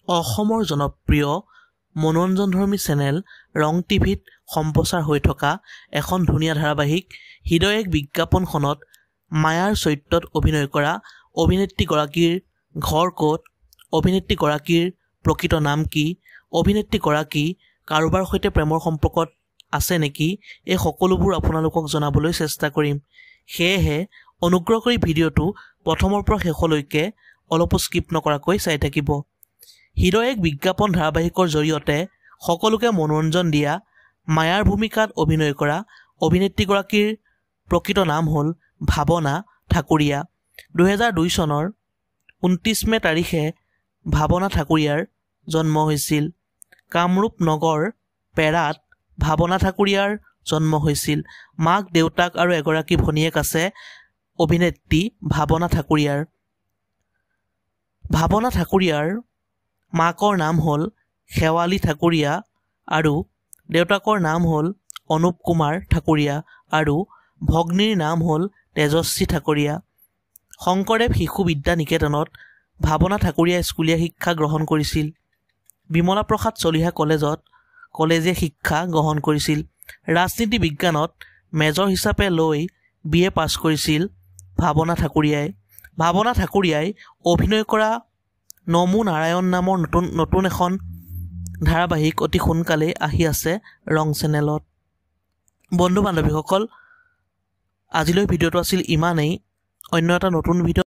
অসমৰ জনপ্ৰিয় মনোৰঞ্জনধৰ্মী চেনেল ৰং টিভিত সম্প্ৰচাৰ হৈ থকা এখন ধুনীয়া ধাৰাবাহিক হৃদয় এক বিজ্ঞাপনখনত মায়াৰ চৰিত্ৰত অভিনয় কৰা অভিনেত্ৰীগৰাকীৰ ঘৰ ক'ত, অভিনেত্ৰীগৰাকীৰ প্ৰকৃত নাম কি, অভিনেত্ৰীগৰাকী কাৰোবাৰ সৈতে প্ৰেমৰ সম্পৰ্কত আছে নেকি, এই সকলোবোৰ আপোনালোকক জনাবলৈ চেষ্টা কৰিম। সেয়েহে অনুগ্ৰহ কৰি ভিডিঅ'টো প্ৰথমৰ পৰা শেষলৈকে অলপো স্কিপ নকৰাকৈ চাই থাকিব। হৃদয় এক বিজ্ঞাপন ধাৰাবাহিকৰ জৰিয়তে সকলোকে মনোৰঞ্জন দিয়া মায়াৰ ভূমিকাত অভিনয় কৰা অভিনেত্ৰীগৰাকীৰ প্ৰকৃত নাম হ'ল ভাৱনা ঠাকুৰীয়া। 2002 চনৰ 29 মে তাৰিখে ভাৱনা ঠাকুৰীয়াৰ জন্ম হৈছিল। কামৰূপ নগৰ পেৰাত ভাৱনা ঠাকুৰীয়াৰ জন্ম হৈছিল। মাক দেউতাক আৰু এগৰাকী ভনীয়েক আছে অভিনেত্ৰী ভাৱনা ঠাকুৰীয়াৰ। ভাৱনা ঠাকুৰীয়াৰ মাকৰ নাম হ'ল শেৱালী ঠাকুৰীয়া আৰু দেউতাকৰ নাম হ'ল অনুপ কুমাৰ ঠাকুৰীয়া আৰু ভগ্নীৰ নাম হ'ল তেজস্বী ঠাকুৰীয়া। শংকৰদেৱ শিশু বিদ্যা নিকেতনত ভাৱনা ঠাকুৰীয়াই স্কুলীয়া শিক্ষা গ্ৰহণ কৰিছিল। বিমলা প্ৰসাদ চলিহা কলেজত কলেজীয়া শিক্ষা গ্ৰহণ কৰিছিল। ৰাজনীতি বিজ্ঞানত মেজৰ হিচাপে লৈ BA পাছ কৰিছিল ভাৱনা ঠাকুৰীয়াই। ভাৱনা ঠাকুৰীয়াই অভিনয় কৰা নমো নাৰায়ণ নামৰ নতুন এখন ধাৰাবাহিক অতি সোনকালেই আহি আছে ৰং চেনেলত। বন্ধু বান্ধৱীসকল, আজিলৈ ভিডিঅ'টো আছিল ইমানেই। অন্য এটা নতুন ভিডিঅ'